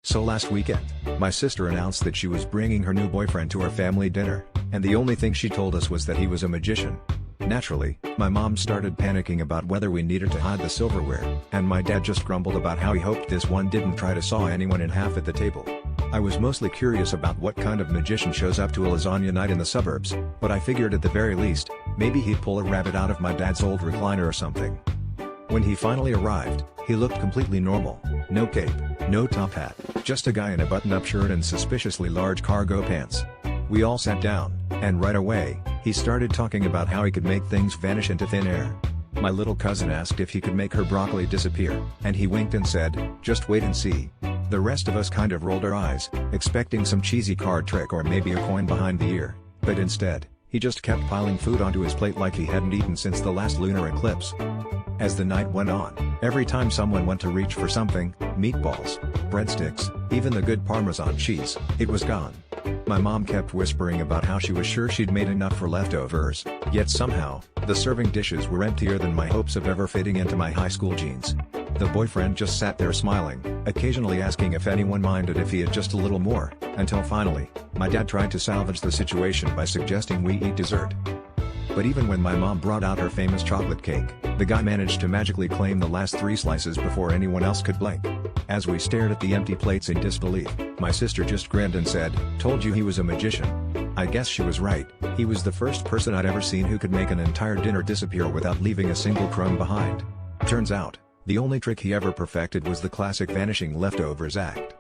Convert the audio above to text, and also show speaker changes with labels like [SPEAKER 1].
[SPEAKER 1] So last weekend, my sister announced that she was bringing her new boyfriend to our family dinner, and the only thing she told us was that he was a magician. Naturally, my mom started panicking about whether we needed to hide the silverware, and my dad just grumbled about how he hoped this one didn't try to saw anyone in half at the table. I was mostly curious about what kind of magician shows up to a lasagna night in the suburbs, but I figured at the very least, maybe he'd pull a rabbit out of my dad's old recliner or something. When he finally arrived, he looked completely normal, no cape, no top hat, just a guy in a button-up shirt and suspiciously large cargo pants. We all sat down, and right away, he started talking about how he could make things vanish into thin air. My little cousin asked if he could make her broccoli disappear, and he winked and said, "Just wait and see." The rest of us kind of rolled our eyes, expecting some cheesy card trick or maybe a coin behind the ear, but instead, he just kept piling food onto his plate like he hadn't eaten since the last lunar eclipse. As the night went on, every time someone went to reach for something, meatballs, breadsticks, even the good Parmesan cheese, it was gone. My mom kept whispering about how she was sure she'd made enough for leftovers, yet somehow, the serving dishes were emptier than my hopes of ever fitting into my high school jeans. The boyfriend just sat there smiling, occasionally asking if anyone minded if he had just a little more, until finally, my dad tried to salvage the situation by suggesting we eat dessert. But even when my mom brought out her famous chocolate cake, the guy managed to magically claim the last 3 slices before anyone else could blink. As we stared at the empty plates in disbelief, my sister just grinned and said, "Told you he was a magician." I guess she was right. He was the first person I'd ever seen who could make an entire dinner disappear without leaving a single crumb behind. Turns out, the only trick he ever perfected was the classic vanishing leftovers act.